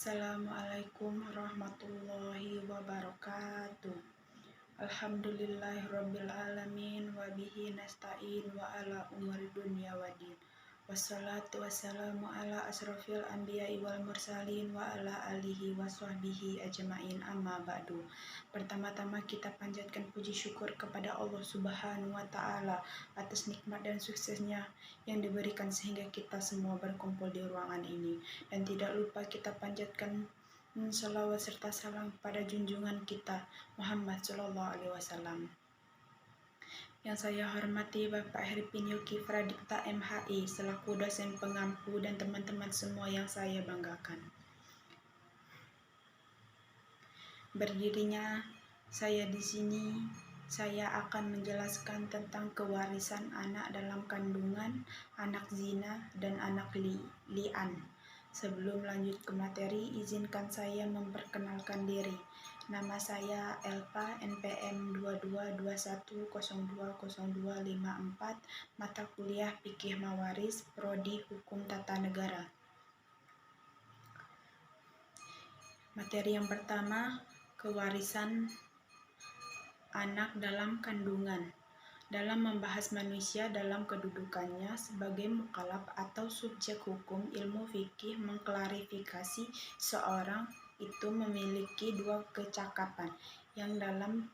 Assalamualaikum warahmatullahi wabarakatuh. Alhamdulillahirabbil alamin wa bihi nasta'in wa ala umuri dunya waddin. Wassalatu wassalamu ala asrofil anbiya'i wal mursalin wa ala alihi wa sahbihi ajma'in, amma ba'du. Pertama-tama kita panjatkan puji syukur kepada Allah Subhanahu wa ta'ala atas nikmat dan suksesnya yang diberikan sehingga kita semua berkumpul di ruangan ini. Dan tidak lupa kita panjatkan salawat serta salam pada junjungan kita Muhammad Sallallahu Alaihi Wasallam. Yang saya hormati Bapak Herpin Yuki Pradipta MHI selaku dosen pengampu dan teman-teman semua yang saya banggakan. Berdirinya saya di sini, saya akan menjelaskan tentang kewarisan anak dalam kandungan, anak zina, dan anak li'an. Sebelum lanjut ke materi, izinkan saya memperkenalkan diri. Nama saya Elpa, NPM 2221020254, mata kuliah Fikih Mawaris, Prodi Hukum Tata Negara. Materi yang pertama, kewarisan anak dalam kandungan. Dalam membahas manusia dalam kedudukannya sebagai mukallaf atau subjek hukum, ilmu fikih mengklarifikasi seorang itu memiliki dua kecakapan yang dalam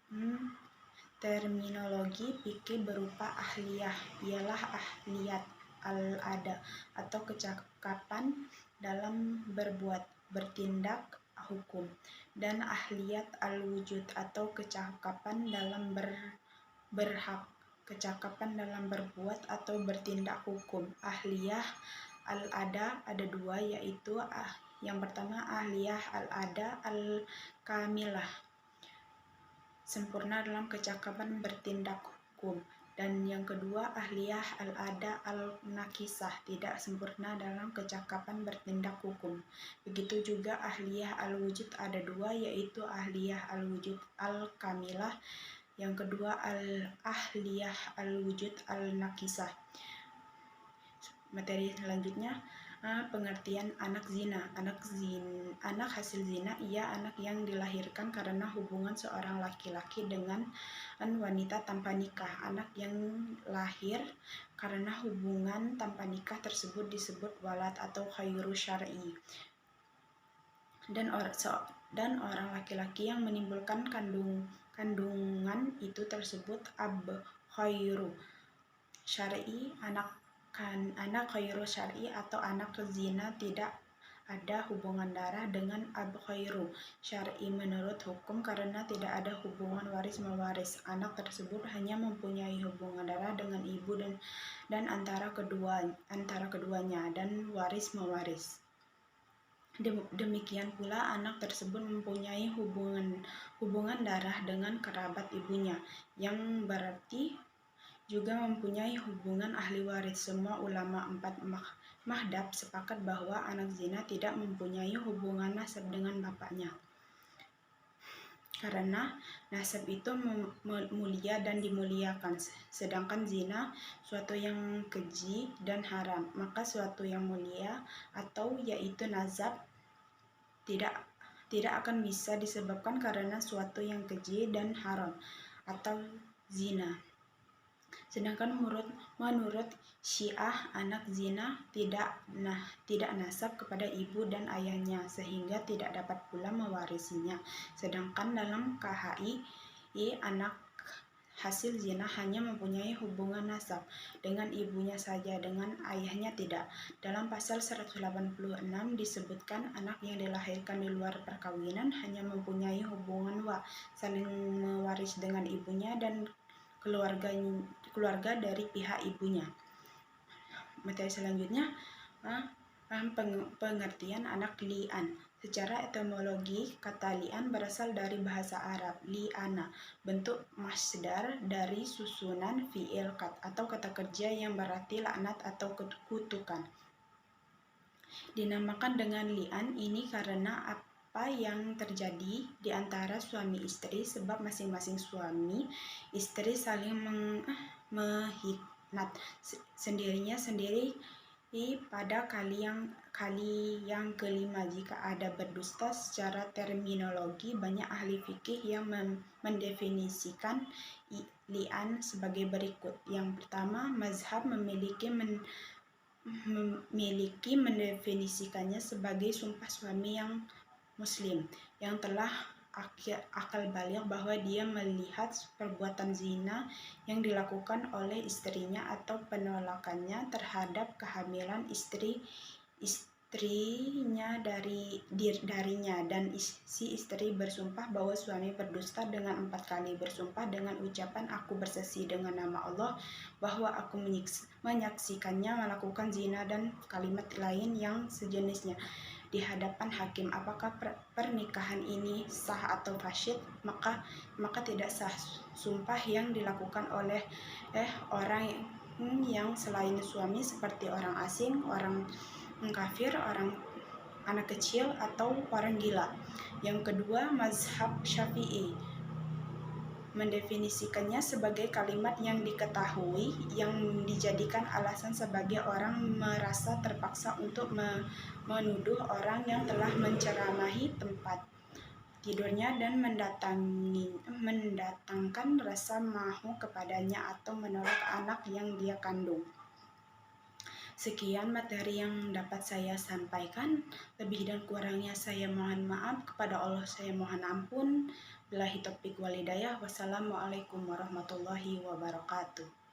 terminologi fikih berupa ahliyah, ialah ahliyat al-ada atau kecakapan dalam berbuat, bertindak, hukum, dan ahliyat al-wujud atau kecakapan dalam berhak, kecakapan dalam berbuat atau bertindak hukum. Ahliyah al-ada ada dua, yaitu yang pertama ahliyah al-ada al-kamilah, sempurna dalam kecakapan bertindak hukum, dan yang kedua ahliyah al-ada al-nakisah, tidak sempurna dalam kecakapan bertindak hukum. Begitu juga ahliyah al-wujud ada dua, yaitu ahliyah al-wujud al-kamilah, yang kedua ahliyah al-wujud al-nakisah. Materi selanjutnya, pengertian anak zina. Anak hasil zina ia anak yang dilahirkan karena hubungan seorang laki-laki dengan wanita tanpa nikah. Anak yang lahir karena hubungan tanpa nikah tersebut disebut walad atau khairu syar'i. Dan orang laki-laki yang menimbulkan kandungan itu tersebut ab khairu syar'i. Anak khairu syar'i atau anak zina tidak ada hubungan darah dengan ab khairu syar'i menurut hukum karena tidak ada hubungan waris mewaris. Anak tersebut hanya mempunyai hubungan darah dengan ibu dan antara keduanya dan waris mewaris. Demikian pula anak tersebut mempunyai hubungan darah dengan kerabat ibunya, yang berarti juga mempunyai hubungan ahli waris. Semua ulama 4 madhab sepakat bahwa anak zina tidak mempunyai hubungan nasab dengan bapaknya, karena nasab itu mulia dan dimuliakan, sedangkan zina suatu yang keji dan haram. Maka suatu yang mulia atau yaitu nasab tidak akan bisa disebabkan karena suatu yang keji dan haram atau zina. Sedangkan menurut Syiah, anak zina tidak nasab kepada ibu dan ayahnya sehingga tidak dapat pula mewarisinya. Sedangkan dalam KHI, anak hasil zina hanya mempunyai hubungan nasab dengan ibunya saja, dengan ayahnya tidak. Dalam pasal 186 disebutkan anak yang dilahirkan di luar perkawinan hanya mempunyai hubungan saling mewaris dengan ibunya dan keluarga dari pihak ibunya. Materi selanjutnya, pengertian anak li'an. Secara etimologi, kata li'an berasal dari bahasa Arab li'ana, bentuk masdar dari susunan fi'il kat atau kata kerja yang berarti laknat atau kutukan. Dinamakan dengan li'an ini karena apa yang terjadi di antara suami istri, sebab masing-masing suami istri saling menghiknat sendirinya sendiri pada kali yang kelima, jika ada berdusta secara terminologi, banyak ahli fikih yang mendefinisikan li'an sebagai berikut. Yang pertama, mazhab memiliki mendefinisikannya sebagai sumpah suami yang muslim yang telah akal baligh bahwa dia melihat perbuatan zina yang dilakukan oleh istrinya atau penolakannya terhadap kehamilan istrinya darinya, dan si istri bersumpah bahwa suami berdusta dengan 4 kali bersumpah dengan ucapan aku bersaksi dengan nama Allah bahwa aku menyaksikannya melakukan zina dan kalimat lain yang sejenisnya di hadapan hakim. Apakah pernikahan ini sah atau fasid? Maka tidak sah sumpah yang dilakukan oleh orang yang selain suami, seperti orang asing, orang kafir, orang anak kecil, atau orang gila. Yang kedua, mazhab Syafi'i mendefinisikannya sebagai kalimat yang diketahui yang dijadikan alasan sebagai orang merasa terpaksa untuk menuduh orang yang telah menceramahi tempat tidurnya dan mendatangkan rasa mahu kepadanya atau menolak anak yang dia kandung. Sekian materi yang dapat saya sampaikan. Lebih dan kurangnya saya mohon maaf. Kepada Allah saya mohon ampun. Billahi taufiq wal hidayah. Wassalamualaikum warahmatullahi wabarakatuh.